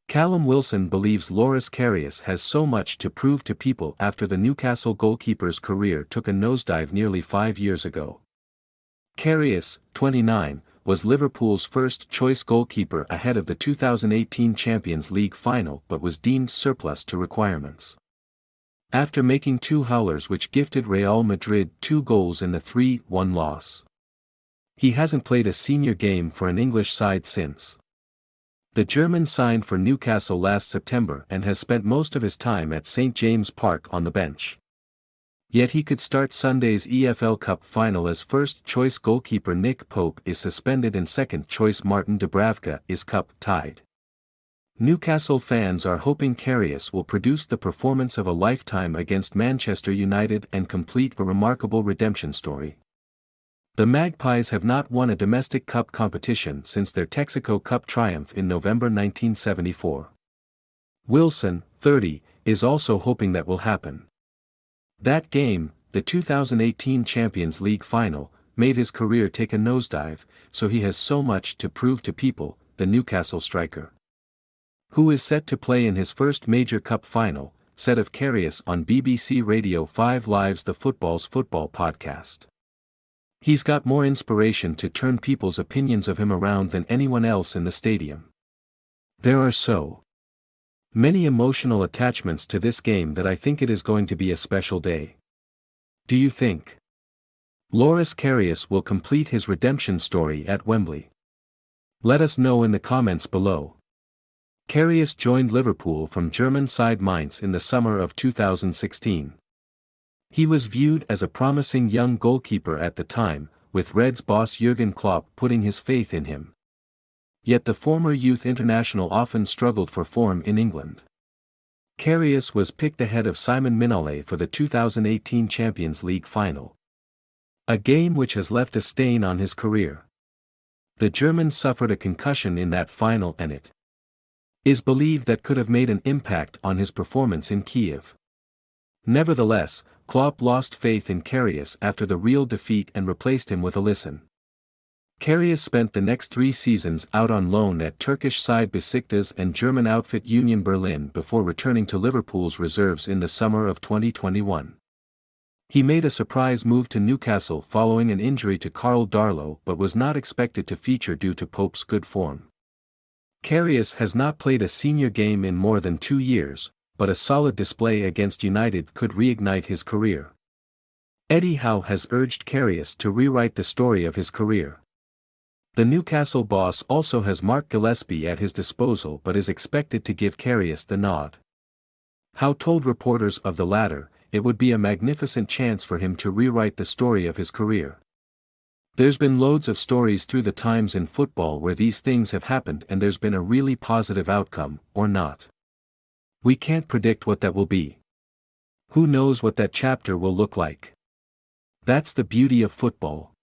Callum Wilson believes Loris Karius has so much to prove to people after the Newcastle goalkeeper's career took a nosedive nearly 5 years ago. Karius, 29, was Liverpool's first-choice goalkeeper ahead of the 2018 Champions League final but was deemed surplus to requirements. After making 2 howlers which gifted Real Madrid 2 goals in the 3-1 loss. He hasn't played a senior game for an English side since. The German signed for Newcastle last September and has spent most of his time at St James Park on the bench. Yet he could start Sunday's EFL Cup final as first-choice goalkeeper Nick Pope is suspended and second-choice Martin Dubravka is cup-tied. Newcastle fans are hoping Karius will produce the performance of a lifetime against Manchester United and complete a remarkable redemption story. The Magpies have not won a domestic cup competition since their Texaco Cup triumph in November 1974. Wilson, 30, is also hoping that will happen. That game, the 2018 Champions League final, made his career take a nosedive, so he has so much to prove to people, the Newcastle striker, who is set to play in his first major cup final, said of Karius on BBC Radio 5 Live's The Football's Football podcast. He's got more inspiration to turn people's opinions of him around than anyone else in the stadium. There are so many emotional attachments to this game that I think it is going to be a special day. Do you think Loris Karius will complete his redemption story at Wembley? Let us know in the comments below. Karius joined Liverpool from German side Mainz in the summer of 2016. He was viewed as a promising young goalkeeper at the time, with Reds boss Jurgen Klopp putting his faith in him. Yet the former youth international often struggled for form in England. Karius was picked ahead of Simon Mignolet for the 2018 Champions League final, a game which has left a stain on his career. The German suffered a concussion in that final and it is believed that could have made an impact on his performance in Kiev. Nevertheless, Klopp lost faith in Karius after the Real defeat and replaced him with Alisson. Karius spent the next 3 seasons out on loan at Turkish side Besiktas and German outfit Union Berlin before returning to Liverpool's reserves in the summer of 2021. He made a surprise move to Newcastle following an injury to Karl Darlow but was not expected to feature due to Pope's good form. Karius has not played a senior game in more than 2 years, but a solid display against United could reignite his career. Eddie Howe has urged Karius to rewrite the story of his career. The Newcastle boss also has Mark Gillespie at his disposal but is expected to give Karius the nod. Howe told reporters of the latter, it would be a magnificent chance for him to rewrite the story of his career. There's been loads of stories through the times in football where these things have happened and there's been a really positive outcome, or not. We can't predict what that will be. Who knows what that chapter will look like? That's the beauty of football.